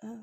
Okay.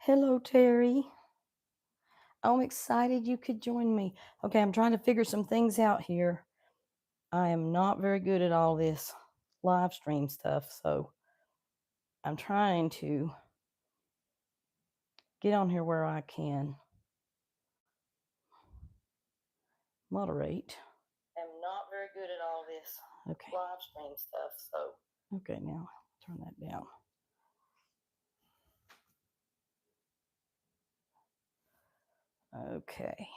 Hello, Terry. I'm excited you could join me. Okay, I'm trying to figure some things out here. I am not very good at all this live stream stuff, so I'm trying to get on here where I can moderate. I'm not very good at all this live stream stuff, so. Okay, now turn that down. Okay.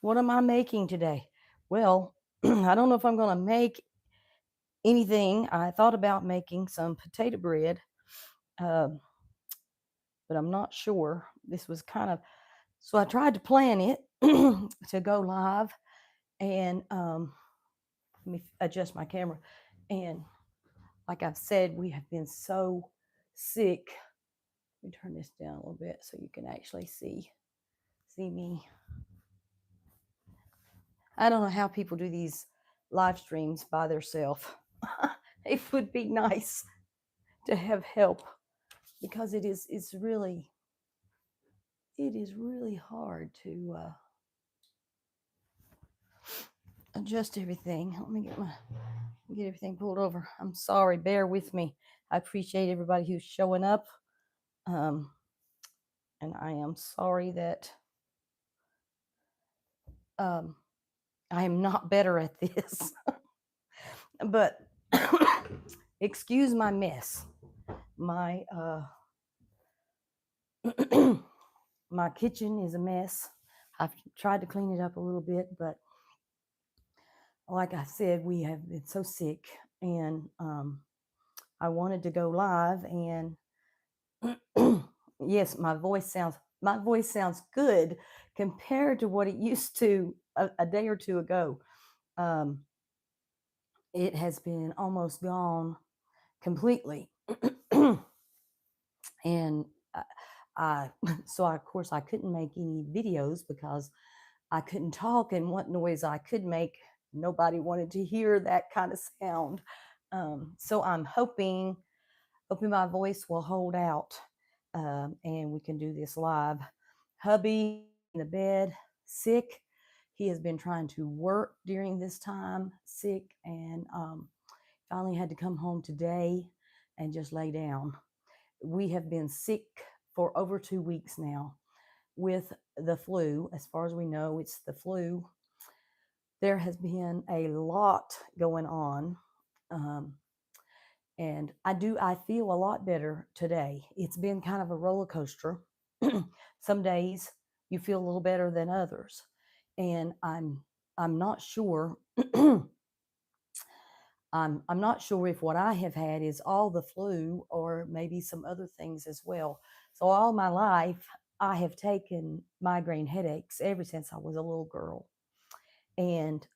What am I making today? Well, I don't know if I'm going to make anything. I thought about making some potato bread, but I'm not sure. This was kind of, so I tried to plan it to go live, and let me adjust my camera. And like I've said, we have been so sick. Let me turn this down a little bit so you can actually see me. I don't know how people do these live streams by themselves. It would be nice to have help, because it is really hard to adjust everything. Let me get everything pulled over. I'm sorry, bear with me. I appreciate everybody who's showing up, and I am sorry that I am not better at this. But excuse my mess. My my kitchen is a mess. I've tried to clean it up a little bit, but like I said, we have been so sick, and I wanted to go live, and yes, my voice sounds good compared to what it used to a day or two ago. It has been almost gone completely. And of course I couldn't make any videos because I couldn't talk, and what noise I could make, nobody wanted to hear that kind of sound. So I'm hoping my voice will hold out, and we can do this live. Hubby in the bed, sick. He has been trying to work during this time, sick, and finally had to come home today and just lay down. We have been sick for over 2 weeks now with the flu. As far as we know, it's the flu. There has been a lot going on. And I feel a lot better today. It's been kind of a roller coaster. Some days you feel a little better than others. And I'm not sure. I'm not sure if what I have had is all the flu or maybe some other things as well. So all my life, I have taken migraine headaches ever since I was a little girl. And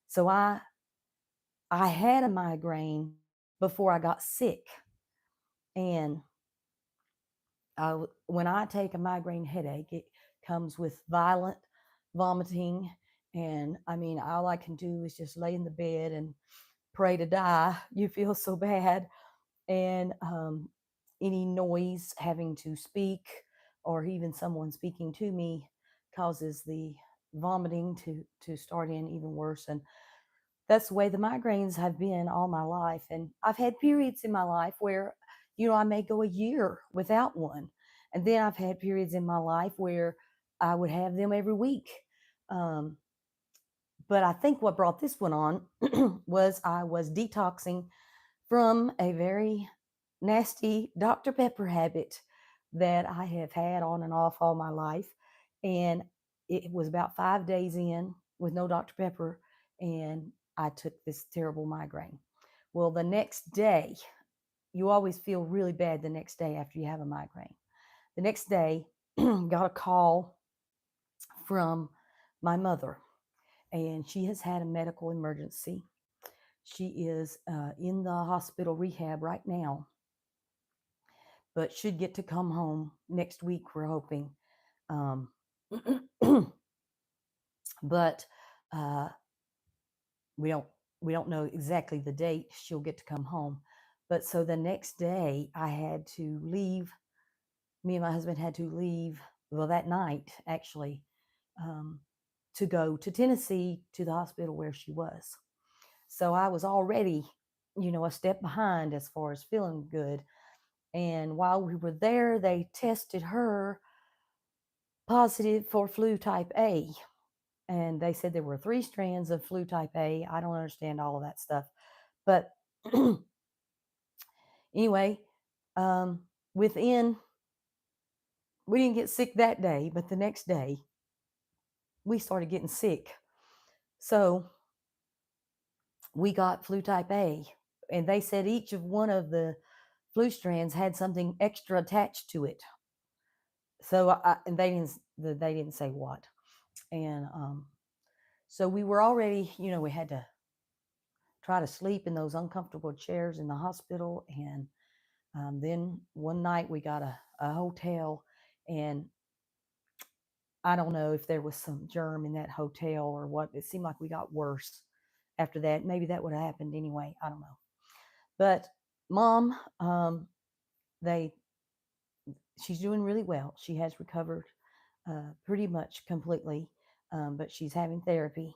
so I had a migraine before I got sick. And when I take a migraine headache, it comes with violent vomiting. And I mean, all I can do is just lay in the bed and pray to die. You feel so bad. And any noise, having to speak, or even someone speaking to me, causes the vomiting to start in even worse. And that's the way the migraines have been all my life. And I've had periods in my life where, I may go a year without one. And then I've had periods in my life where I would have them every week. Um, but I think what brought this one on was I was detoxing from a very nasty Dr. Pepper habit that I have had on and off all my life. And it was about 5 days in with no Dr. Pepper, and I took this terrible migraine. Well, the next day, you always feel really bad the next day after you have a migraine. The next day, got a call from my mother, and she has had a medical emergency. She is in the hospital rehab right now, but should get to come home next week, we're hoping. Um, but uh, we don't we don't know exactly the date she'll get to come home. But so the next day, I had to leave. Me and my husband had to leave. Well, that night actually, um, to go to Tennessee to the hospital where she was. So I was already, a step behind as far as feeling good. And while we were there, they tested her positive for flu type A. And they said there were 3 strands of flu type A. I don't understand all of that stuff. But anyway, um, within, we didn't get sick that day, but the next day, we started getting sick. So we got flu type A. And they said each of one of the flu strands had something extra attached to it. So and they didn't say what. And so we were already, we had to try to sleep in those uncomfortable chairs in the hospital. And then one night we got a hotel, and I don't know if there was some germ in that hotel or what. It seemed like we got worse after that. Maybe that would have happened anyway. I don't know. But mom, they she's doing really well. She has recovered pretty much completely, but she's having therapy.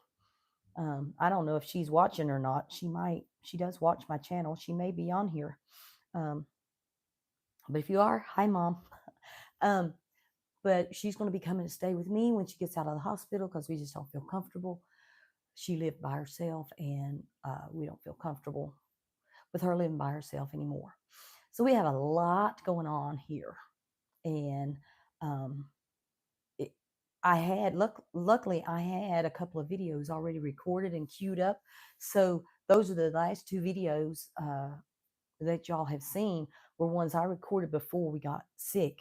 I don't know if she's watching or not. She might. She does watch my channel. She may be on here. Um, but if you are, hi, mom. Um, but she's going to be coming to stay with me when she gets out of the hospital because we just don't feel comfortable. She lived by herself, and we don't feel comfortable with her living by herself anymore. So we have a lot going on here. And um, it, luckily, I had a couple of videos already recorded and queued up. So those are the last 2 videos that y'all have seen were ones I recorded before we got sick.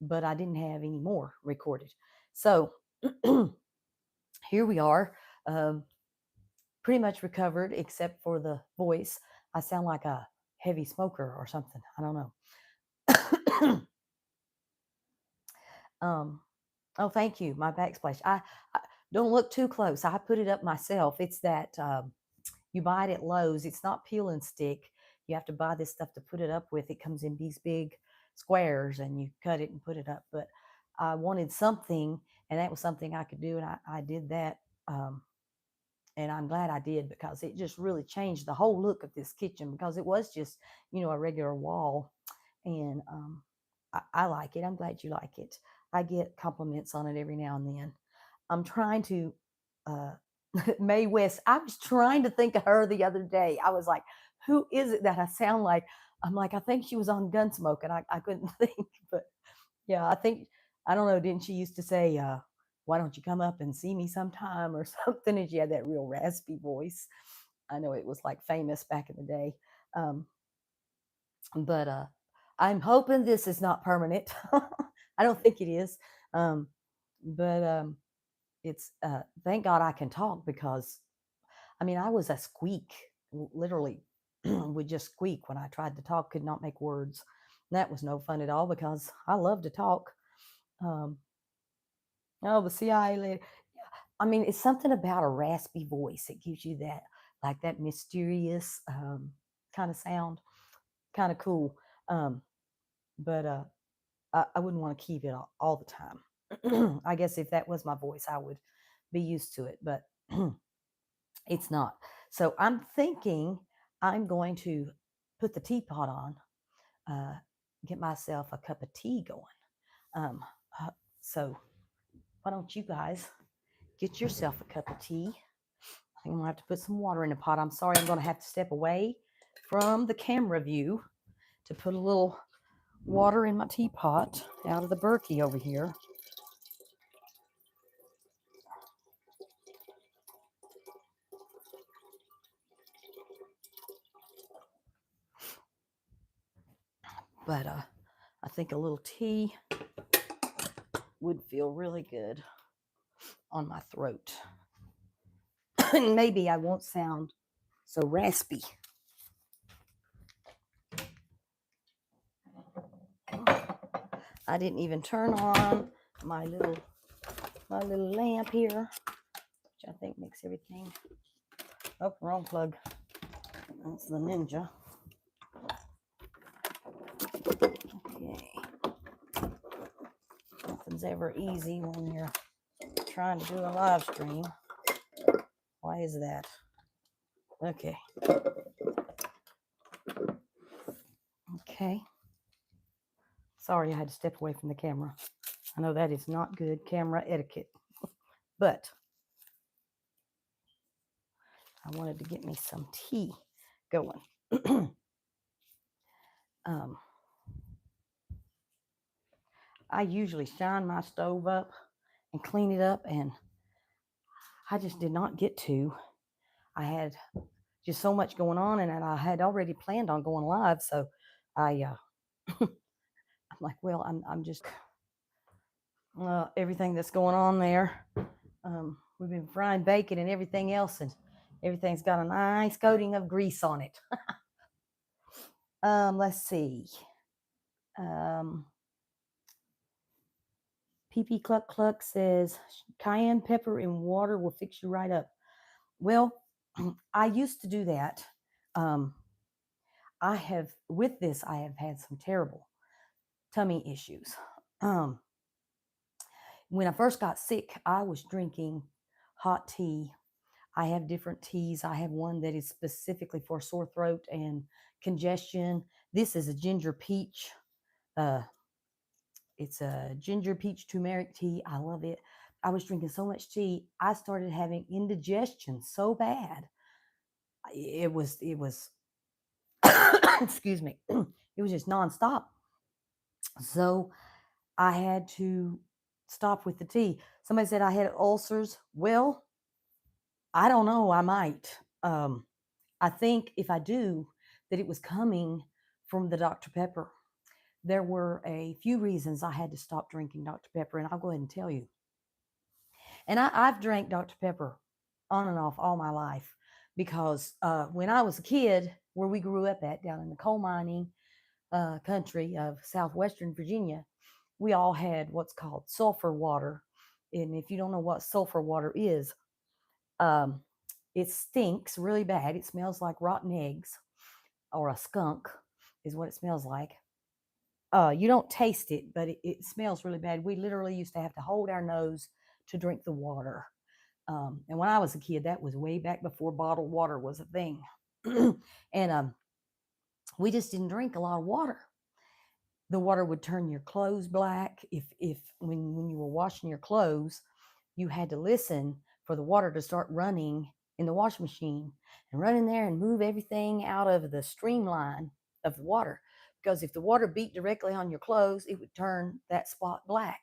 But I didn't have any more recorded. So here we are, pretty much recovered except for the voice. I sound like a heavy smoker or something. I don't know. Oh, thank you. My backsplash. I don't look too close. I put it up myself. It's that you buy it at Lowe's. It's not peel and stick. You have to buy this stuff to put it up with. It comes in these big squares, and you cut it and put it up. But I wanted something, and that was something I could do, and I did that. And I'm glad I did, because it just really changed the whole look of this kitchen, because it was just, a regular wall. And I like it. I'm glad you like it. I get compliments on it every now and then. I'm trying to, uh, Mae West, I was trying to think of her the other day. I was like, who is it that I sound like? I'm like, I think she was on Gunsmoke, and I couldn't think. But yeah, I don't know, didn't she used to say, why don't you come up and see me sometime or something? And she had that real raspy voice. I know it was like famous back in the day. Um, but I'm hoping this is not permanent. I don't think it is. But it's thank God I can talk, because I mean, I was a squeak, literally would just squeak when I tried to talk, could not make words. And that was no fun at all because I love to talk. Um, oh, the CIA lady. I mean, it's something about a raspy voice. It gives you that, like that mysterious kind of sound, kind of cool. Um, but I wouldn't want to keep it all the time. I guess if that was my voice, I would be used to it, but it's not. So I'm thinking I'm going to put the teapot on, uh, get myself a cup of tea going. Um, uh, so why don't you guys get yourself a cup of tea? I think I'm gonna have to put some water in the pot. I'm sorry, I'm gonna have to step away from the camera view to put a little water in my teapot out of the Berkey over here. But I think a little tea would feel really good on my throat. And maybe I won't sound so raspy. I didn't even turn on my little lamp here, which I think makes everything. Oh, wrong plug. That's the Ninja. Okay. Nothing's ever easy when you're trying to do a live stream. Why is that? Okay. Okay. Sorry, I had to step away from the camera. I know that is not good camera etiquette, but I wanted to get me some tea going. I usually shine my stove up and clean it up, and I just did not get to. I had just so much going on, and I had already planned on going live, so I I'm like, well, I'm just everything that's going on there. We've been frying bacon and everything else, and everything's got a nice coating of grease on it. Let's see. PP Cluck Cluck says cayenne pepper and water will fix you right up. Well, I used to do that. I have had some terrible tummy issues. When I first got sick, I was drinking hot tea. I have different teas. I have one that is specifically for sore throat and congestion. This is a ginger peach. It's a ginger peach turmeric tea. I love it. I was drinking so much tea, I started having indigestion so bad. It was excuse me. It was just nonstop. So I had to stop with the tea. Somebody said I had ulcers. Well, I don't know. I might. I think if I do, that it was coming from the Dr. Pepper. There were a few reasons I had to stop drinking Dr. Pepper, and I'll go ahead and tell you. And I've drank Dr. Pepper on and off all my life because when I was a kid, where we grew up at down in the coal mining country of southwestern Virginia, we all had what's called sulfur water. And if you don't know what sulfur water is, um, it stinks really bad. It smells like rotten eggs or a skunk, is what it smells like. You don't taste it, but it smells really bad. We literally used to have to hold our nose to drink the water. And when I was a kid, that was way back before bottled water was a thing. And we just didn't drink a lot of water. The water would turn your clothes black. If when you were washing your clothes, you had to listen for the water to start running in the washing machine and run in there and move everything out of the streamline of the water. Because if the water beat directly on your clothes, it would turn that spot black.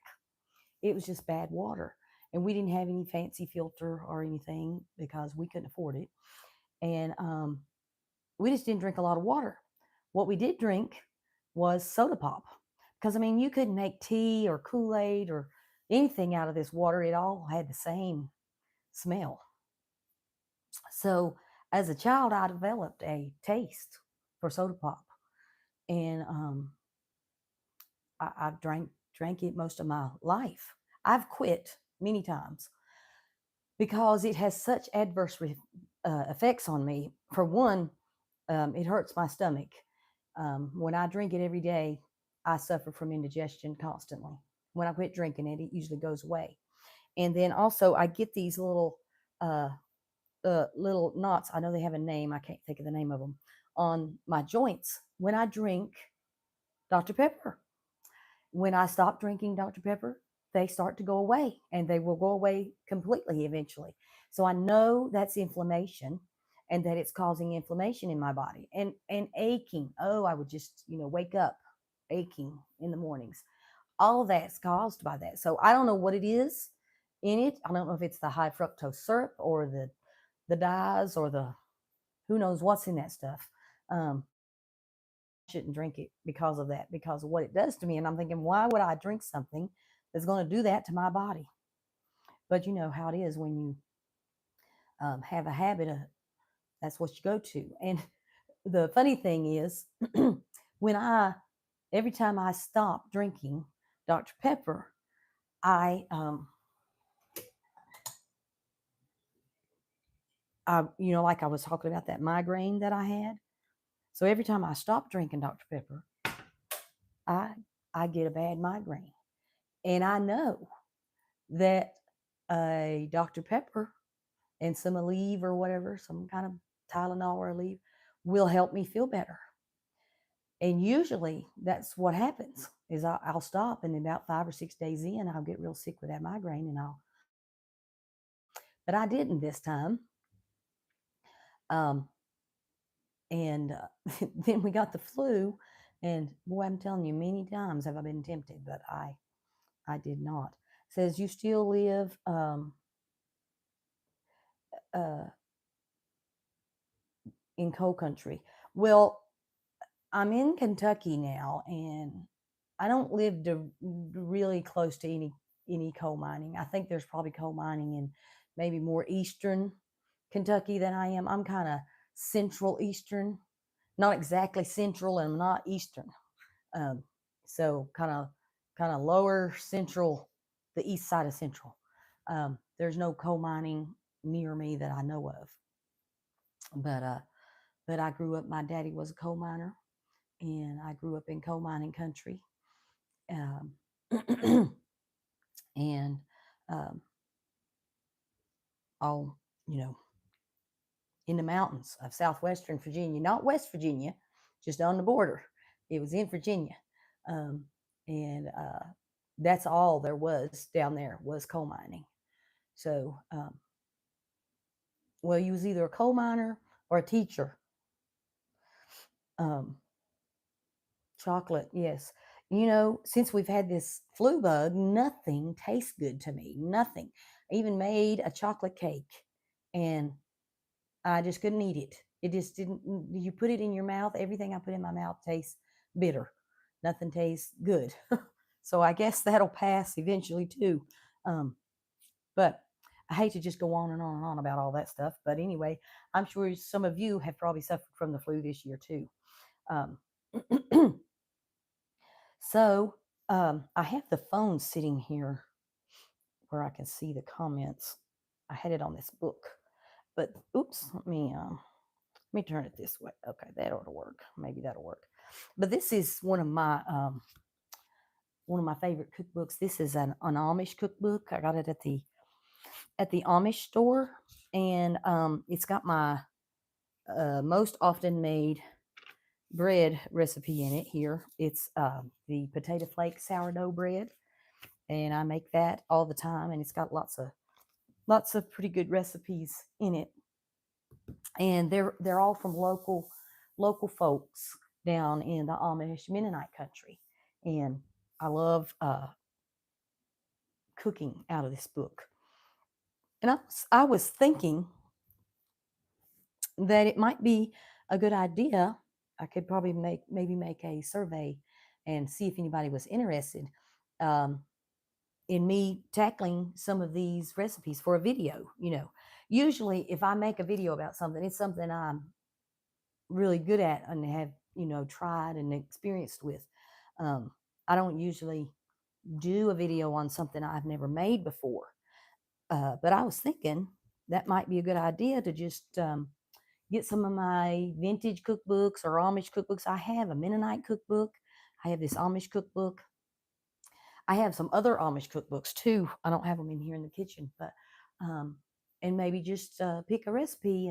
It was just bad water. And we didn't have any fancy filter or anything because we couldn't afford it. And we just didn't drink a lot of water. What we did drink was soda pop. Because, I mean, you couldn't make tea or Kool-Aid or anything out of this water. It all had the same smell. So as a child, I developed a taste for soda pop, and I've drank it most of my life. I've quit many times because it has such adverse effects on me. For one, it hurts my stomach. When I drink it every day, I suffer from indigestion constantly. When I quit drinking it, it usually goes away. And then also, I get these uh, little knots. I know they have a name. I can't think of the name of them on my joints when I drink Dr. Pepper. When I stop drinking Dr. Pepper, they start to go away, and they will go away completely eventually. So I know that's inflammation, and that it's causing inflammation in my body, and aching. Oh, I would just, wake up aching in the mornings. All that's caused by that. So I don't know what it is in it. I don't know if it's the high fructose syrup or the dyes or the who knows what's in that stuff. Shouldn't drink it because of that, because of what it does to me. And I'm thinking, why would I drink something that's going to do that to my body? But you know how it is when you have a habit of that's what you go to. And the funny thing is, when every time I stop drinking Dr. Pepper, like I was talking about that migraine that I had. So every time I stop drinking Dr. Pepper, I I get a bad migraine. And I know that a Dr. Pepper and some Aleve or whatever, some kind of Tylenol or Aleve, will help me feel better. And usually that's what happens is I'll stop, and about 5 or 6 days in, I'll get real sick with that migraine, but I didn't this time. Um, and then we got the flu, and boy, I'm telling you, many times have I been tempted, but I did not. It says you still live uh, in coal country. Well, I'm in Kentucky now, and I don't live really close to any coal mining. I think there's probably coal mining in maybe more eastern Kentucky than I am. I'm kind of central eastern, not exactly central, and I'm not eastern. Um, so kind of lower central, the east side of central. There's no coal mining near me that I know of, but I grew up. My daddy was a coal miner, and I grew up in coal mining country, um, and um, all you know in the mountains of southwestern Virginia, not West Virginia, just on the border. It was in Virginia, um, and that's all there was down there was coal mining. So, well, you was either a coal miner or a teacher. Um, Chocolate, yes. Since we've had this flu bug, nothing tastes good to me. Nothing. I even made a chocolate cake, and I just couldn't eat it. It just didn't. You put it in your mouth, everything I put in my mouth tastes bitter. Nothing tastes good. So I guess that'll pass eventually too. Um, but I hate to just go on and on and on about all that stuff. But anyway, I'm sure some of you have probably suffered from the flu this year too. Um, So I have the phone sitting here where I can see the comments. I had it on this book, but oops, let me turn it this way. Okay, that ought to work. Maybe that'll work. But this is one of my favorite cookbooks. This is an Amish cookbook. I got it at the Amish store, and it's got my most often made bread recipe in it here. It's the potato flake sourdough bread, and I make that all the time, and it's got lots of pretty good recipes in it, and they're all from local folks down in the Amish Mennonite country, and I love cooking out of this book. And I was thinking that it might be a good idea. I could probably maybe make a survey and see if anybody was interested. Um, in me tackling some of these recipes for a video. Usually if I make a video about something, it's something I'm really good at and have tried and experienced with. um, I don't usually do a video on something I've never made before. But I was thinking that might be a good idea to just get some of my vintage cookbooks or Amish cookbooks. I have a Mennonite cookbook. I have this Amish cookbook. I have some other Amish cookbooks too. I don't have them in here in the kitchen, but um, and maybe just pick a recipe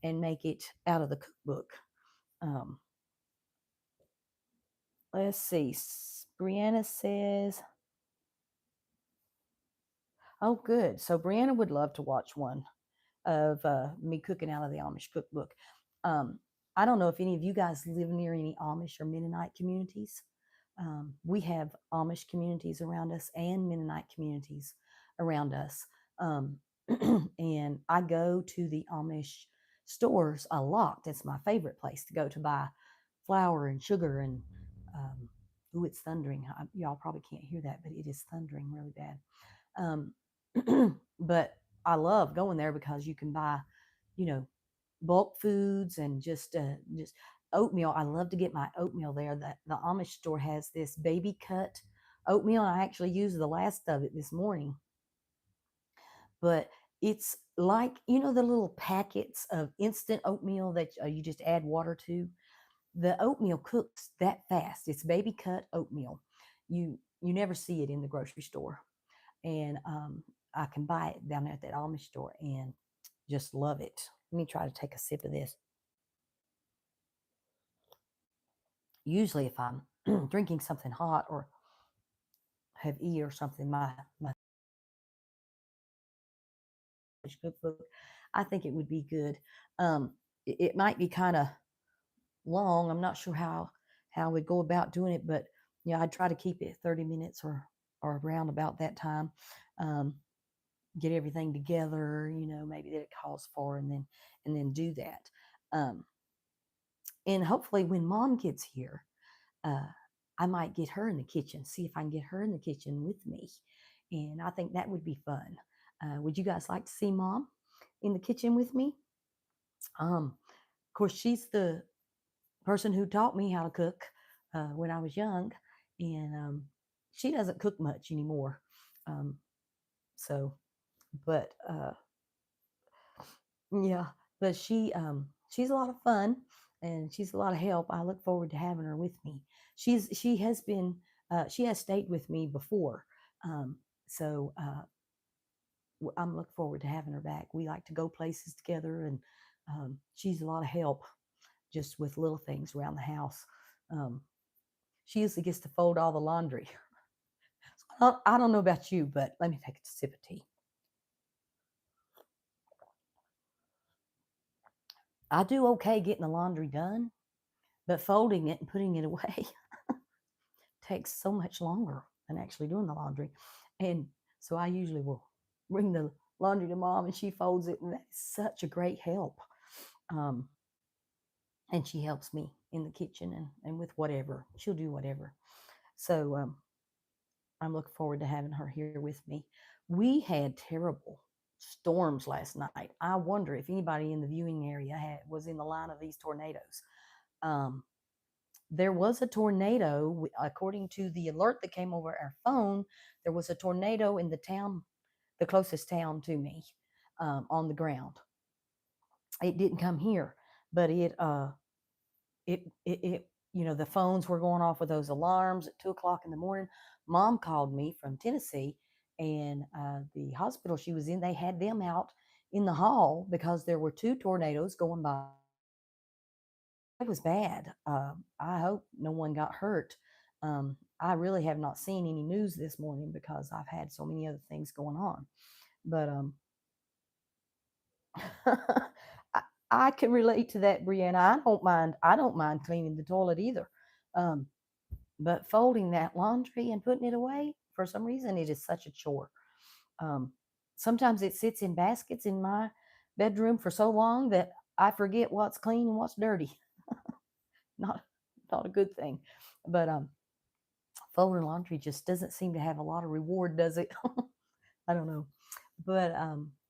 and make it out of the cookbook. Um, let's see. Brianna says, "Oh, good. So Brianna would love to watch one of me cooking out of the Amish cookbook." Um, I don't know if any of you guys live near any Amish or Mennonite communities. We have Amish communities around us and Mennonite communities around us. Um, and I go to the Amish stores a lot. That's my favorite place to go to buy flour and sugar and, ooh, it's thundering. Y'all probably can't hear that, but it is thundering really bad. Um, but I love going there because you can buy, you know, bulk foods and just oatmeal. I love to get my oatmeal there. That the Amish store has this baby cut oatmeal. I actually used the last of it this morning, but it's like the little packets of instant oatmeal that you just add water to. The oatmeal cooks that fast. It's baby cut oatmeal. You never see it in the grocery store, and I can buy it down there at that Amish store and just love it. Let me try to take a sip of this. Usually, if I'm drinking something hot or have eaten or something, my cookbook, I think it would be good. It might be kind of long. I'm not sure how I would go about doing it, but I'd try to keep it 30 minutes or around about that time. Um, get everything together, maybe that it calls for, and then do that. Um, and hopefully, when Mom gets here, uh, I might get her in the kitchen, see if I can get her in the kitchen with me, and I think that would be fun. Would you guys like to see Mom in the kitchen with me? Of course, she's the person who taught me how to cook when I was young, and she doesn't cook much anymore. Um, so, but yeah, but she's a lot of fun and she's a lot of help. I look forward to having her with me. She has stayed with me before, um, so I'm looking forward to having her back. We like to go places together, and she's a lot of help just with little things around the house. Um, she usually gets to fold all the laundry. I don't know about you, but let me take a sip of tea. I do okay getting the laundry done, but folding it and putting it away takes so much longer than actually doing the laundry. And so I usually will bring the laundry to Mom and she folds it, and that's such a great help. Um, and she helps me in the kitchen and with whatever. She'll do whatever. So I'm looking forward to having her here with me. We had terrible storms last night. I wonder if anybody in the viewing area was in the line of these tornadoes. Um, there was a tornado, according to the alert that came over our phone. There was a tornado in the town, the closest town to me, on the ground. It didn't come here, but it the phones were going off with those alarms at 2 o'clock in the morning. Mom called me from Tennessee, and the hospital she was in, they had them out in the hall because there were two tornadoes going by. It was bad. I hope no one got hurt. I really have not seen any news this morning because I've had so many other things going on. But I, I can relate to that, Brianna. I don't mind. I don't mind cleaning the toilet either. Um, but folding that laundry and putting it away, for some reason, it is such a chore. Um, Sometimes it sits in baskets in my bedroom for so long that I forget what's clean and what's dirty. Not not a good thing. But folding laundry just doesn't seem to have a lot of reward, does it? I don't know. But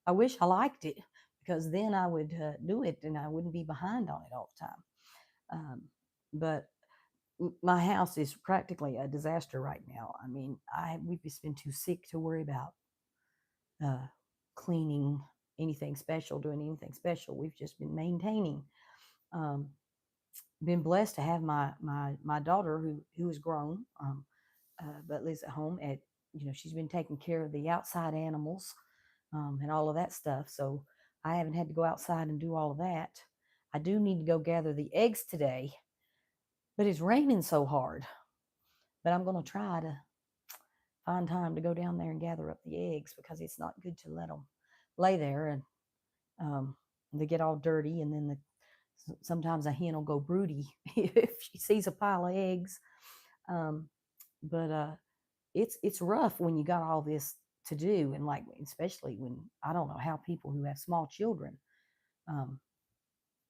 I wish I liked it because then I would do it and I wouldn't be behind on it all the time. But my house is practically a disaster right now. I mean, we've just been too sick to worry about uh, cleaning anything special, doing anything special. We've just been maintaining. Um, been blessed to have my daughter who is grown, but lives at home. At she's been taking care of the outside animals and all of that stuff. So I haven't had to go outside and do all of that. I do need to go gather the eggs today, but it's raining so hard. But I'm going to try to find time to go down there and gather up the eggs because it's not good to let them lay there and um, they get all dirty. And then sometimes a hen will go broody if she sees a pile of eggs. Um, but it's rough when you got all this to do, and like especially when I don't know how people who have small children, um,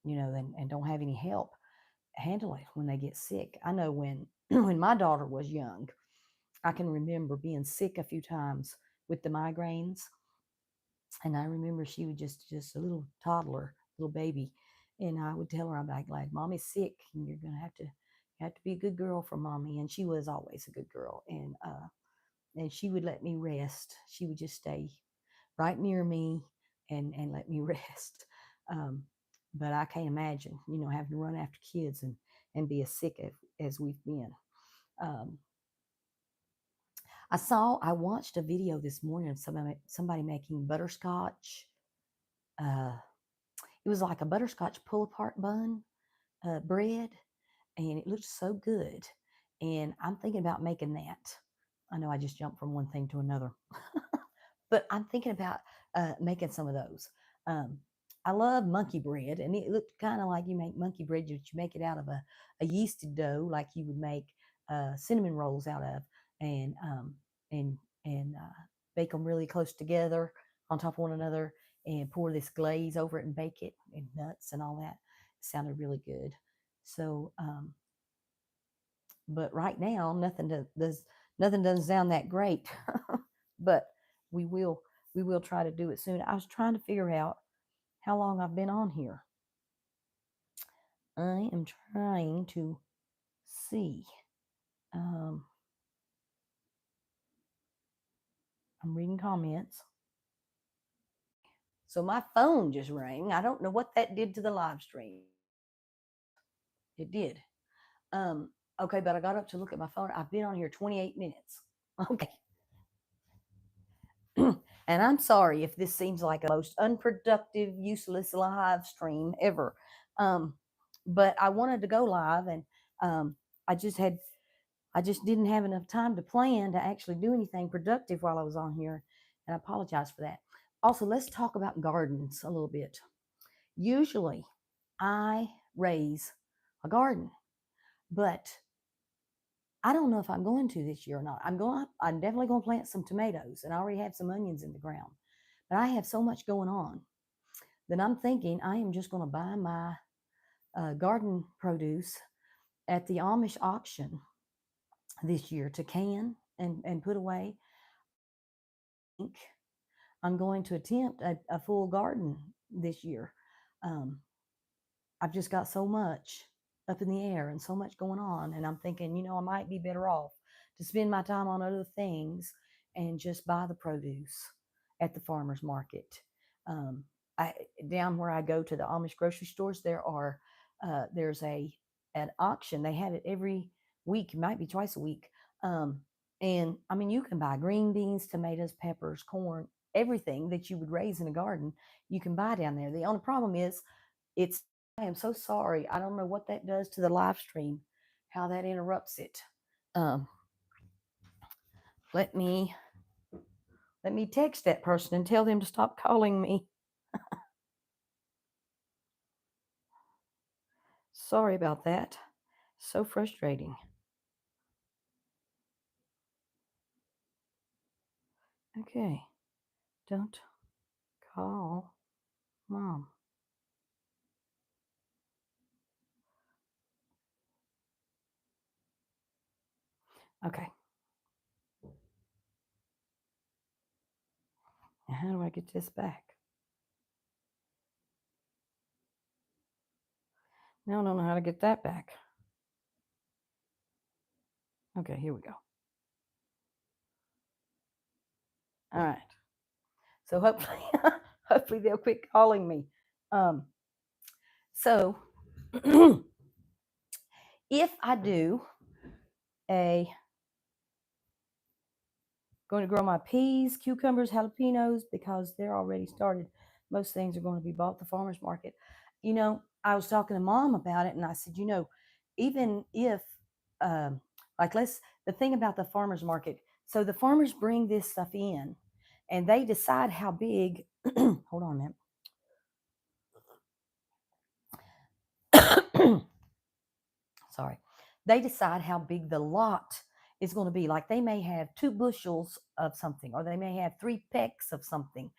and don't have any help handle it when they get sick. I know when when my daughter was young, I can remember being sick a few times with the migraines, and I remember she was just a little toddler, little baby, and I would tell her, I'm like, Mommy's sick, and you're gonna have to be a good girl for Mommy, and she was always a good girl, and she would let me rest. She would just stay right near me and let me rest. Um, but I can't imagine, having to run after kids and be as sick as we've been. Um, I watched a video this morning of somebody making butterscotch. Uh, it was like a butterscotch pull apart bun bread, and it looked so good. And I'm thinking about making that. I know I just jumped from one thing to another, but I'm thinking about making some of those. Um, I love monkey bread, and it looked kind of like you make monkey bread, but you make it out of a yeasted dough, like you would make cinnamon rolls out of, and and bake them really close together on top of one another, and pour this glaze over it and bake it, and nuts and all that. It sounded really good. So, but right now, nothing doesn't sound that great. But we will we will try to do it soon. I was trying to figure out how long I've been on here. I am trying to see. Um, I'm reading comments. So my phone just rang. I don't know what that did to the live stream. It did. Um, okay, but I got up to look at my phone. I've been on here 28 minutes. Okay. And I'm sorry if this seems like a most unproductive, useless live stream ever. Um, but I wanted to go live, and um, I just had I just didn't have enough time to plan to actually do anything productive while I was on here, and I apologize for that. Also, let's talk about gardens a little bit. Usually, I raise a garden, but I don't know if I'm going to this year or not. I'm definitely going to plant some tomatoes, and I already have some onions in the ground. But I have so much going on that I'm thinking I am just going to buy my garden produce at the Amish auction this year to can and put away. I think I'm going to attempt a full garden this year. Um, I've just got so much up in the air and so much going on. And I'm thinking, I might be better off to spend my time on other things and just buy the produce at the farmer's market. Um, I, Down where I go to the Amish grocery stores, there's an auction. They have it every week, it might be twice a week. And I mean, you can buy green beans, tomatoes, peppers, corn, everything that you would raise in a garden, you can buy down there. The only problem is I am so sorry. I don't know what that does to the live stream, how that interrupts it. Um, let me text that person and tell them to stop calling me. Sorry about that. So frustrating. Okay. Don't call Mom. Okay. And how do I get this back? Now I don't know how to get that back. Okay, here we go. All right. So hopefully, hopefully they'll quit calling me. Um, so if I do a going to grow my peas, cucumbers, jalapenos because they're already started. Most things are going to be bought at the farmer's market. I was talking to mom about it and I said, even if, like, the thing about the farmer's market, so the farmers bring this stuff in and they decide how big, hold on a minute. Sorry, they decide how big the lot is going to be. Like they may have 2 bushels of something, or they may have 3 pecks of something,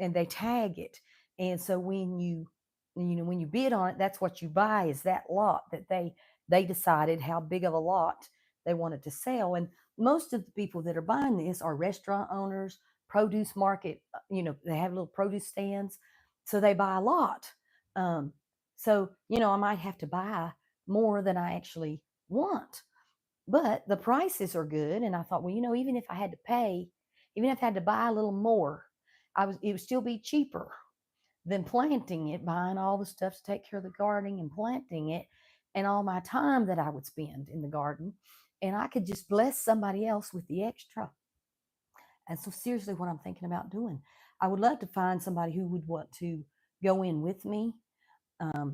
and they tag it. And so when you bid on it, that's what you buy is that lot that they decided how big of a lot they wanted to sell. And most of the people that are buying this are restaurant owners, produce market. They have little produce stands, so they buy a lot. Um, so I might have to buy more than I actually want. But the prices are good. And I thought, well, even if I had to pay, even if I had to buy a little more, it would still be cheaper than planting it, buying all the stuff to take care of the gardening and planting it, and all my time that I would spend in the garden. And I could just bless somebody else with the extra. And so, seriously, what I'm thinking about doing, I would love to find somebody who would want to go in with me,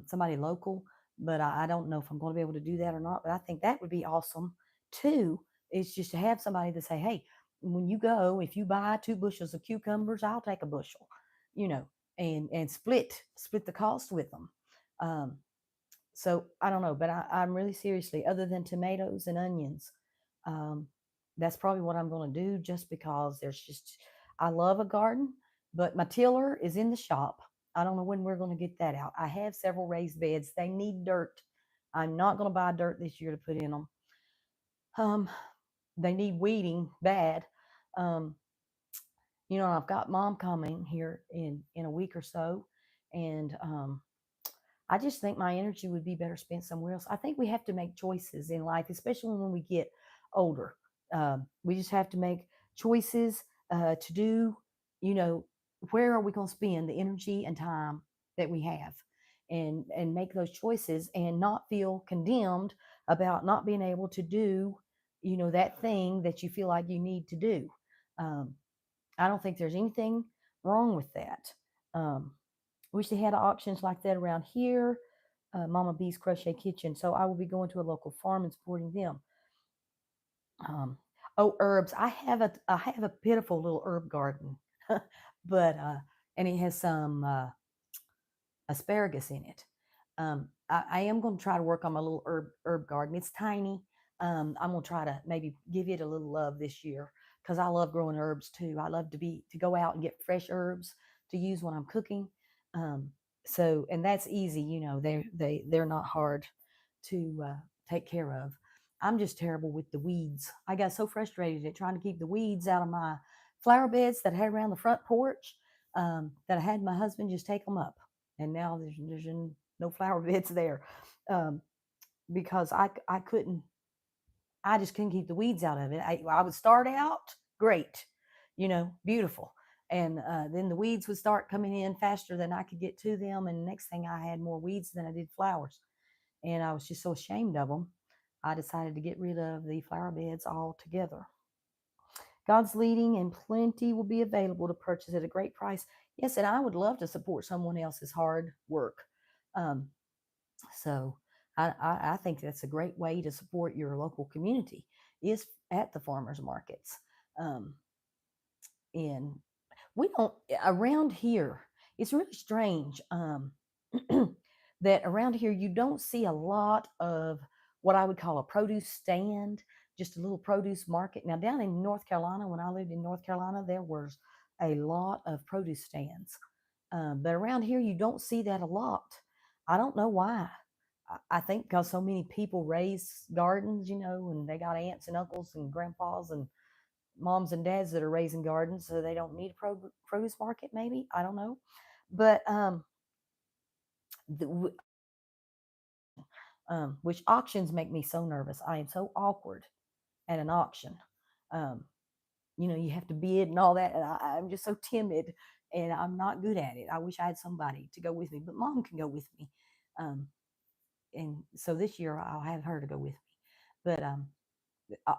somebody local, but I don't know if I'm going to be able to do that or not. But I think that would be awesome too. Is just to have somebody to say, hey, when you go, if you buy 2 bushels of cucumbers, I'll take a bushel, you know, and split the cost with them. Um, so I don't know, but I'm really seriously, other than tomatoes and onions, um, that's probably what I'm going to do just because I love a garden, but my tiller is in the shop. I don't know when we're going to get that out. I have several raised beds. They need dirt. I'm not going to buy dirt this year to put in them. Um, they need weeding bad. Um, I've got mom coming here in a week or so, and I just think my energy would be better spent somewhere else. I think we have to make choices in life, especially when we get older. We just have to make choices to do, you know, where are we going to spend the energy and time that we have, and make those choices and not feel condemned about not being able to do, that thing that you feel like you need to do. Um, I don't think there's anything wrong with that. Um, Wish they had options like that around here. Mama B's Crochet Kitchen. So I will be going to a local farm and supporting them. Um, oh, herbs. I have a pitiful little herb garden, but and it has some asparagus in it. I am going to try to work on my little herb garden. It's tiny. I'm going to try to maybe give it a little love this year because I love growing herbs too. I love to go out and get fresh herbs to use when I'm cooking. Um, and that's easy. They're not hard to take care of. I'm just terrible with the weeds. I got so frustrated at trying to keep the weeds out of my flower beds that I had around the front porch, that I had my husband just take them up, and now there's no flower beds there, um, because I couldn't. I just couldn't keep the weeds out of it. I would start out great, beautiful, and then the weeds would start coming in faster than I could get to them, and the next thing I had more weeds than I did flowers, and I was just so ashamed of them. I decided to get rid of the flower beds altogether. God's leading and plenty will be available to purchase at a great price. Yes, and I would love to support someone else's hard work. Um, so I think that's a great way to support your local community is at the farmers markets. Um, and we don't around here. It's really strange, that around here you don't see a lot of what I would call a produce stand, just a little produce market. Now down in North Carolina, when I lived in North Carolina, there was a lot of produce stands, but around here you don't see that a lot. I don't know why. I think because so many people raise gardens, and they got aunts and uncles and grandpas and moms and dads that are raising gardens, so they don't need a produce market. Maybe, I don't know, but the, which auctions make me so nervous. I am so awkward at an auction. Um, you have to bid and all that, and I'm just so timid, and I'm not good at it. I wish I had somebody to go with me, but mom can go with me. Um, and so this year I'll have her to go with me. But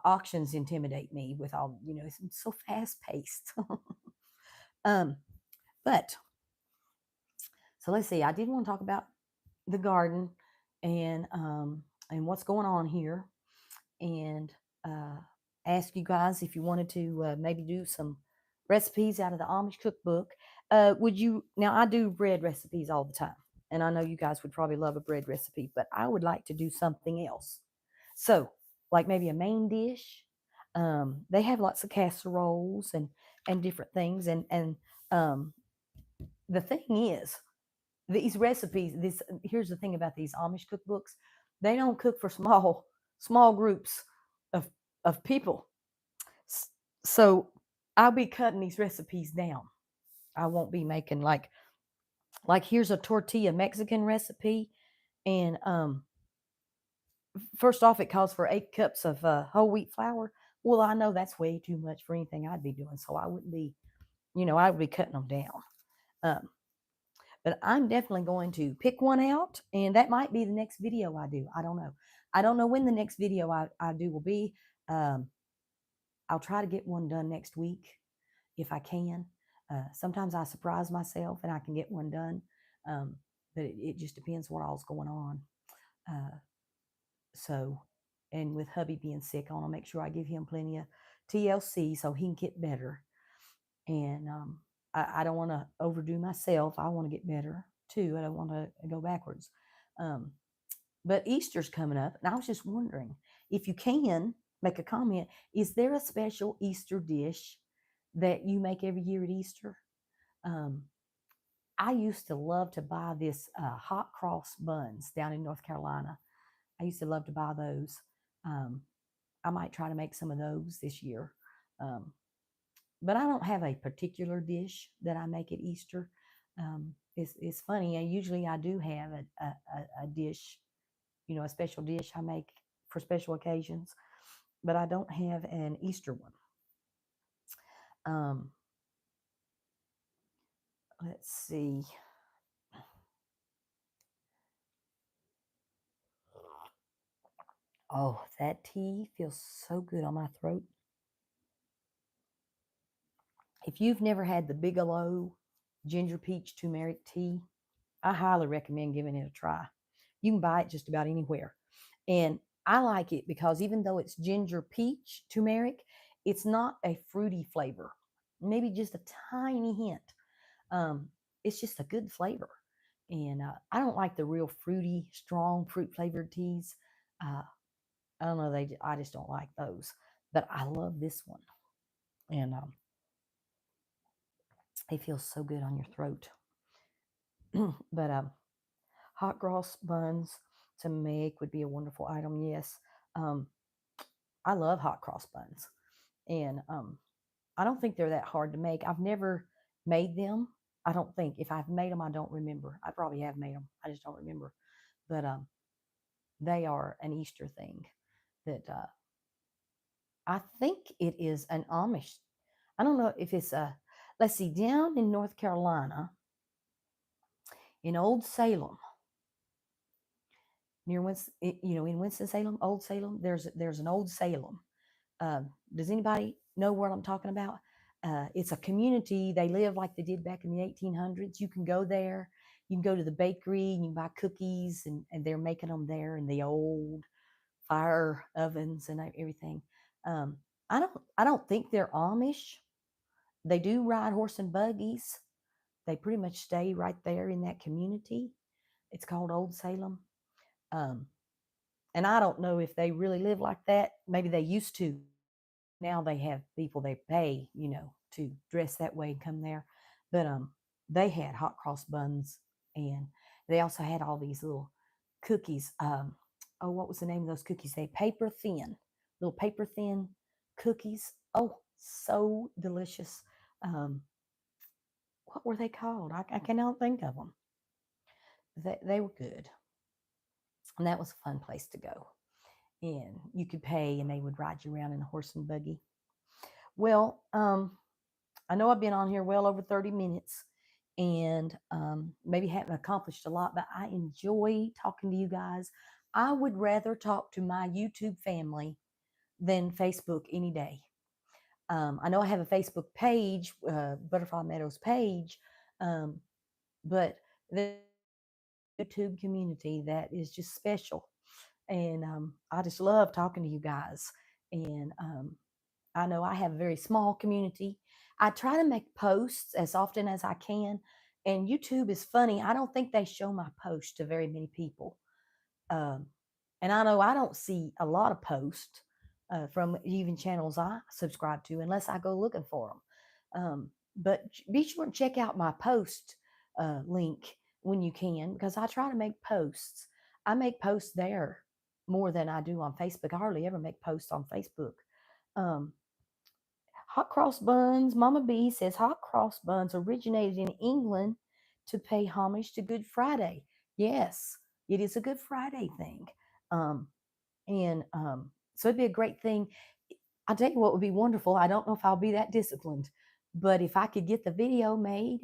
auctions intimidate me with all, it's so fast paced. um, but so let's see. I did want to talk about the garden and what's going on here, and uh, ask you guys if you wanted to maybe do some recipes out of the Amish cookbook. Would you? Now I do bread recipes all the time, and I know you guys would probably love a bread recipe, but I would like to do something else. So, like maybe a main dish. They have lots of casseroles and different things, and um, the thing is, these recipes. This Here's the thing about these Amish cookbooks: they don't cook for small groups of people. So I'll be cutting these recipes down. I won't be making like here's a tortilla Mexican recipe, and first off, it calls for 8 cups of whole wheat flour. Well, I know that's way too much for anything I'd be doing, so I wouldn't be, I would be cutting them down. Um, but I'm definitely going to pick one out, and that might be the next video I do. I don't know. I don't know when the next video I do will be. Um, I'll try to get one done next week if I can. Sometimes I surprise myself and I can get one done, um, but it just depends what all's going on. Uh, so, and with hubby being sick, I want to make sure I give him plenty of TLC so he can get better. And I don't want to overdo myself. I want to get better too. I don't want to go backwards. Um, but Easter's coming up, and I was just wondering if you can make a comment. Is there a special Easter dish that you make every year at Easter? Um, I used to love to buy this hot cross buns down in North Carolina. I used to love to buy those. Um, I might try to make some of those this year. Um, but I don't have a particular dish that I make at Easter. It's funny. Usually I do have a dish, a special dish I make for special occasions, but I don't have an Easter one. Um, let's see. Oh, that tea feels so good on my throat. If you've never had the Bigelow ginger peach turmeric tea, I highly recommend giving it a try. You can buy it just about anywhere. And I like it because even though it's ginger peach turmeric, it's not a fruity flavor. Maybe just a tiny hint. Um, it's just a good flavor. And I don't like the real fruity, strong fruit flavored teas. Uh, I don't know. I just don't like those. But I love this one. And it feels so good on your throat. But hot cross buns to make would be a wonderful item. Yes, um, I love hot cross buns, and I don't think they're that hard to make. I've never made them. I don't think if I've made them, I don't remember. I probably have made them. I just don't remember. But they are an Easter thing that I think it is an Amish. I don't know if it's a. Let's see, down in North Carolina, in Old Salem, near Winston, in Winston Salem, Old Salem. There's an Old Salem. Does anybody know what I'm talking about? It's a community. They live like they did back in the 1800s. You can go there. You can go to the bakery and you can buy cookies, and they're making them there in the old fire ovens and everything. Um, I don't think they're Amish. They do ride horse and buggies. They pretty much stay right there in that community. It's called Old Salem. Um, and I don't know if they really live like that. Maybe they used to. Now they have people they pay, to dress that way and come there. But they had hot cross buns, and they also had all these little cookies. Oh, what was the name of those cookies? They paper thin, little paper thin cookies. Oh, So delicious. Um, what were they called? I cannot think of them. They were good. And that was a fun place to go. And you could pay and they would ride you around in a horse and buggy. Well, I know I've been on here well over 30 minutes and maybe haven't accomplished a lot, but I enjoy talking to you guys. I would rather talk to my YouTube family than Facebook any day. I know I have a Facebook page, Butterfly Meadows page, um, but the YouTube community that is just special. And I just love talking to you guys. And I know I have a very small community. I try to make posts as often as I can. And YouTube is funny. I don't think they show my posts to very many people. Um, and I know I don't see a lot of posts from even channels I subscribe to unless I go looking for them. But be sure to check out my post link when you can because I try to make posts. I make posts there more than I do on Facebook. I hardly ever make posts on Facebook. Um, Hot cross buns. Mama B says hot cross buns originated in England to pay homage to Good Friday. Yes, it is a Good Friday thing. Um, and so it'd be a great thing. I'll tell you what would be wonderful. I don't know if I'll be that disciplined, but if I could get the video made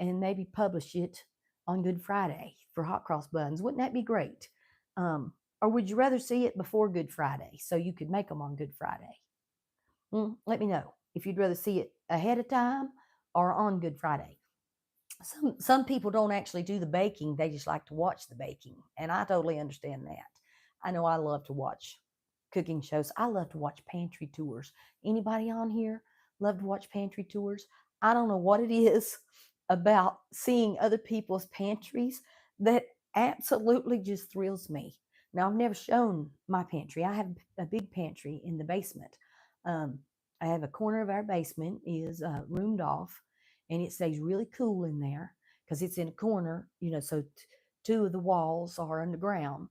and maybe publish it on Good Friday for hot cross buns, wouldn't that be great? Or would you rather see it before Good Friday so you could make them on Good Friday? Let me know if you'd rather see it ahead of time or on Good Friday. Some people don't actually do the baking; they just like to watch the baking, and I totally understand that. I know I love to watch cooking shows. I love to watch pantry tours. Anybody on here love to watch pantry tours? I don't know what it is about seeing other people's pantries that absolutely just thrills me. Now, I've never shown my pantry. I have a big pantry in the basement. Um, I have a corner of our basement is roomed off, and it stays really cool in there because it's in a corner, so two of the walls are underground,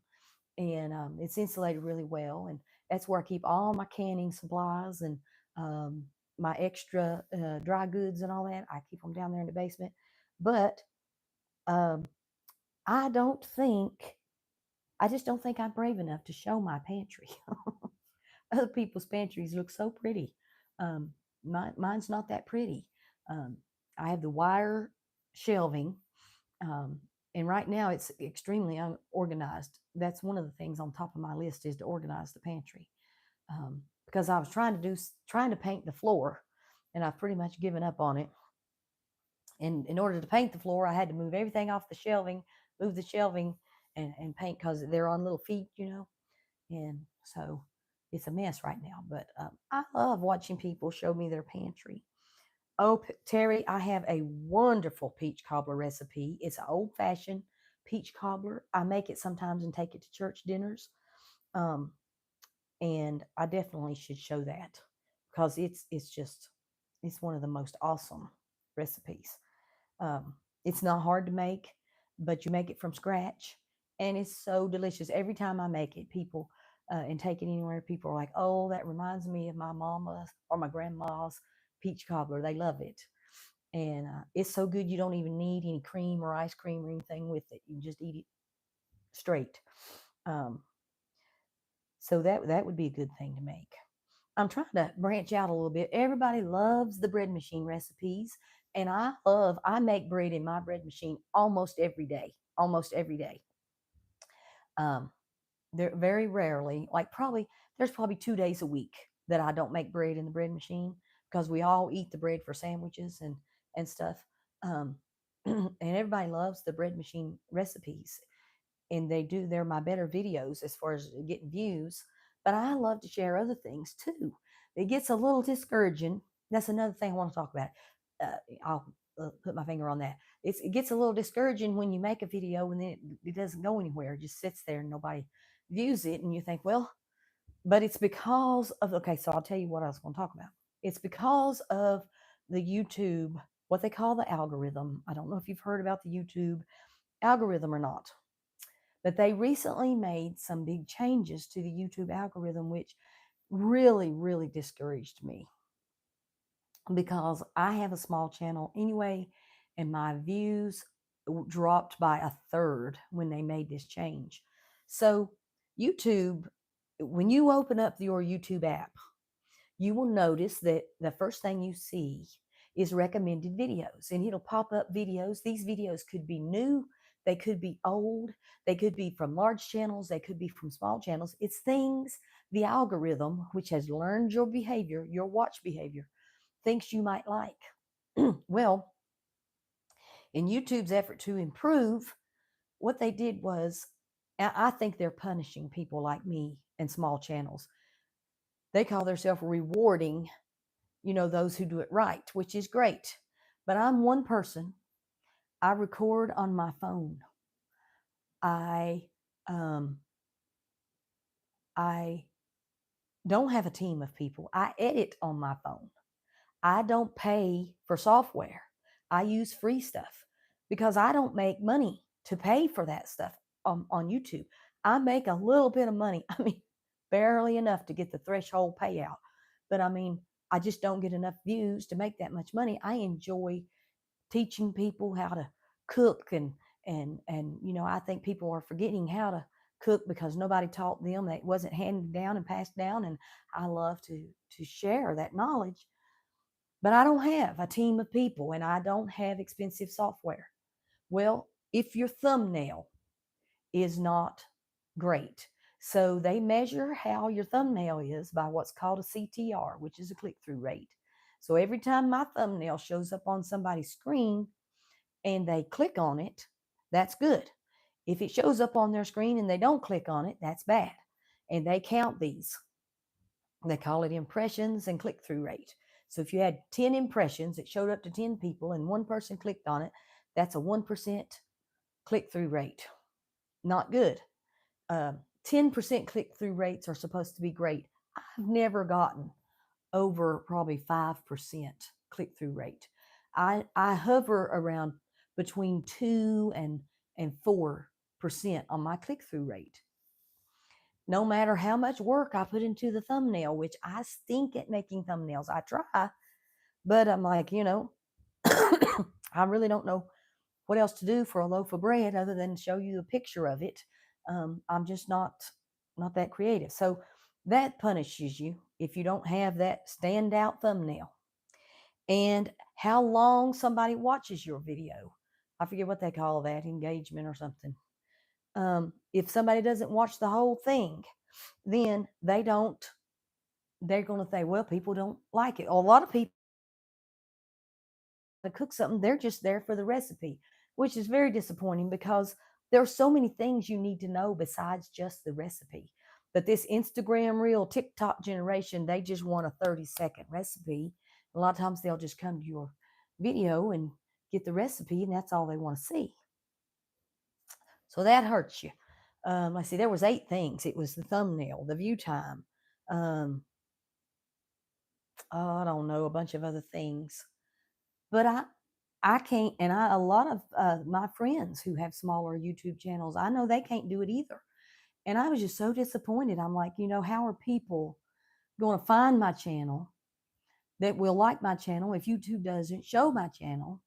and it's insulated really well. And that's where I keep all my canning supplies and um, my extra dry goods and all that. I keep them down there in the basement. But um, I don't think, I just don't think I'm brave enough to show my pantry. Other people's pantries look so pretty. Um, mine's not that pretty. Um, I have the wire shelving, um, and right now it's extremely unorganized. That's one of the things on top of my list is to organize the pantry, because I was trying to paint the floor, and I've pretty much given up on it. And in order to paint the floor, I had to move everything off the shelving, move the shelving, and paint because they're on little feet. And so it's a mess right now. But I love watching people show me their pantry. Oh, Terry, I have a wonderful peach cobbler recipe. It's an old fashioned peach cobbler. I make it sometimes and take it to church dinners. Um, and I definitely should show that because it's one of the most awesome recipes. Um, it's not hard to make, but you make it from scratch, and it's so delicious. Every time I make it, people and take it anywhere, people are like, "Oh, that reminds me of my mama's or my grandma's peach cobbler." They love it, and it's so good. You don't even need any cream or ice cream or anything with it. You just eat it straight. Um, so that would be a good thing to make. I'm trying to branch out a little bit. Everybody loves the bread machine recipes, and I make bread in my bread machine almost every day. Almost every day. Um, there very rarely, there's probably 2 days a week that I don't make bread in the bread machine because we all eat the bread for sandwiches and stuff. Um, and everybody loves the bread machine recipes, and they're my better videos as far as getting views. But I love to share other things too. It gets a little discouraging. That's another thing I want to talk about. I'll put my finger on that. It gets a little discouraging when you make a video and then it doesn't go anywhere. It just sits there and nobody views it, and you think, well, but it's because of, okay, so I'll tell you what I was going to talk about. It's because of the YouTube, what they call the algorithm. I don't know if you've heard about the YouTube algorithm or not, but they recently made some big changes to the YouTube algorithm, which really, really discouraged me. because I have a small channel anyway, and my views dropped by a third when they made this change. So, YouTube, when you open up your YouTube app, you will notice that the first thing you see is recommended videos, and it'll pop up videos. These videos could be new, they could be old, they could be from large channels, they could be from small channels. It's things the algorithm, which has learned your behavior, your watch behavior, thinks you might like. Well, in YouTube's effort to improve, what they did was, I think they're punishing people like me and small channels. They call themselves rewarding, those who do it right, which is great. But I'm one person. I record on my phone. I um, I don't have a team of people. I edit on my phone. I don't pay for software. I use free stuff because I don't make money to pay for that stuff on YouTube. I make a little bit of money. I mean, barely enough to get the threshold payout. But I mean, I just don't get enough views to make that much money. I enjoy teaching people how to cook, and I think people are forgetting how to cook because nobody taught them. That wasn't handed down and passed down, and I love to share that knowledge. But I don't have a team of people, and I don't have expensive software. Well, if your thumbnail is not great, so they measure how your thumbnail is by what's called a CTR, which is a click-through rate. So every time my thumbnail shows up on somebody's screen and they click on it, that's good. If it shows up on their screen and they don't click on it, that's bad. And they count these. They call it impressions and click-through rate. So if you had 10 impressions, it showed up to 10 people and one person clicked on it, that's a 1% click-through rate. Not good. 10% click-through rates are supposed to be great. I've never gotten over probably 5% click-through rate. I hover around between 2 and 4% on my click-through rate. No matter how much work I put into the thumbnail, which I stink at making thumbnails. I try, but I'm like, I really don't know what else to do for a loaf of bread other than show you a picture of it. I'm just not that creative. So that punishes you if you don't have that standout thumbnail. And how long somebody watches your video. I forget what they call that, engagement or something. If somebody doesn't watch the whole thing, then they're going to think, well, people don't like it. A lot of people to cook something, they're just there for the recipe, which is very disappointing because there are so many things you need to know besides just the recipe. But this Instagram reel, TikTok generation, they just want a 30-second recipe. A lot of times they'll just come to your video and get the recipe, and that's all they want to see. So that hurts you. Let's see, there was 8 things. It was the thumbnail, the view time, I don't know, a bunch of other things. But I can't, and a lot of my friends who have smaller YouTube channels, I know they can't do it either. And I was just so disappointed. I'm like, how are people going to find my channel that will like my channel if YouTube doesn't show my channel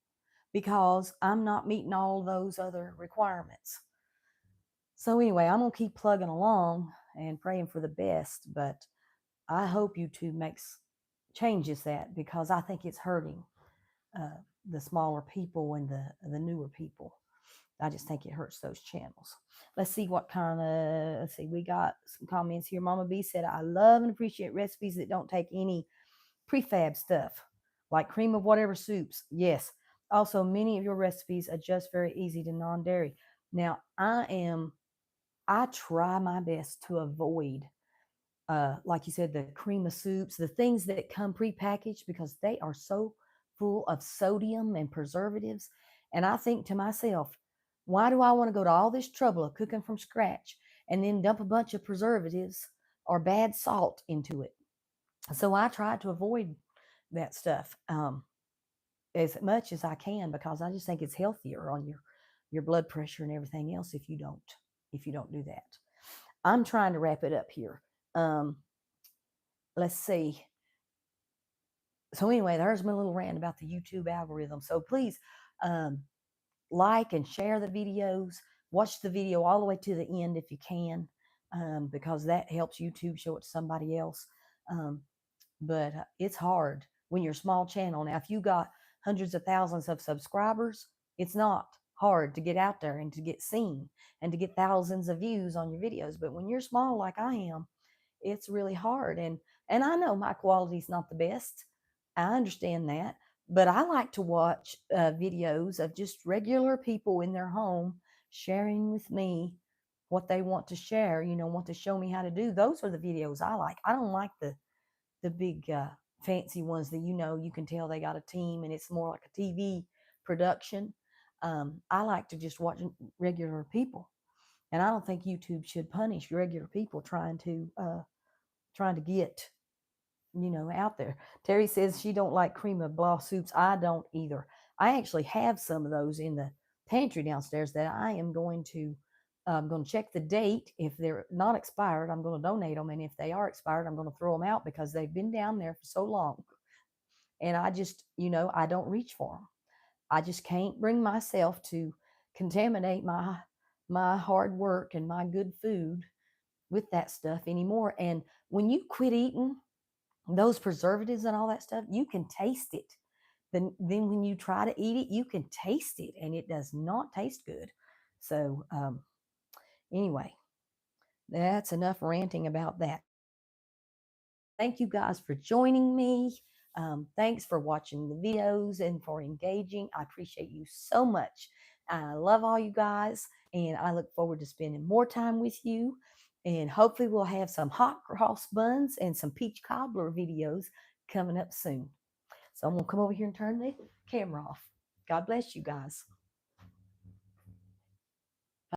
because I'm not meeting all those other requirements? So anyway, I'm going to keep plugging along and praying for the best, but I hope YouTube changes that because I think it's hurting the smaller people and the newer people. I just think it hurts those channels. Let's see we got some comments here. Mama B said, I love and appreciate recipes that don't take any prefab stuff, like cream of whatever soups. Yes. Also, many of your recipes are just very easy to non-dairy. Now, I try my best to avoid, like you said, the cream of soups, the things that come prepackaged because they are so full of sodium and preservatives. And I think to myself, why do I want to go to all this trouble of cooking from scratch and then dump a bunch of preservatives or bad salt into it? So I try to avoid that stuff as much as I can because I just think it's healthier on your blood pressure and everything else if you don't do that. I'm trying to wrap it up here. Let's see. So anyway, there's my little rant about the YouTube algorithm. So please, um, like and share the videos. Watch the video all the way to the end if you can, because that helps YouTube show it to somebody else. Um, but it's hard when you're a small channel. Now, if you got hundreds of thousands of subscribers, it's not hard to get out there and to get seen and to get thousands of views on your videos. But when you're small like I am, it's really hard. And I know my quality's not the best. I understand that. But I like to watch videos of just regular people in their home sharing with me what they want to share, want to show me how to do. Those are the videos I like. I don't like the big fancy ones that you can tell they got a team and it's more like a TV production. I like to just watch regular people, and I don't think YouTube should punish regular people trying to get out there. Terry says she don't like cream of blah soups. I don't either. I actually have some of those in the pantry downstairs that I am going to check the date. If they're not expired, I'm going to donate them, and if they are expired, I'm going to throw them out because they've been down there for so long. And I just, I don't reach for them. I just can't bring myself to contaminate my hard work and my good food with that stuff anymore. And when you quit eating those preservatives and all that stuff, you can taste it. Then when you try to eat it, you can taste it, and it does not taste good. So anyway, that's enough ranting about that. Thank you guys for joining me. Thanks for watching the videos and for engaging. I appreciate you so much. I love all you guys, and I look forward to spending more time with you. And hopefully we'll have some hot cross buns and some peach cobbler videos coming up soon. So I'm going to come over here and turn the camera off. God bless you guys.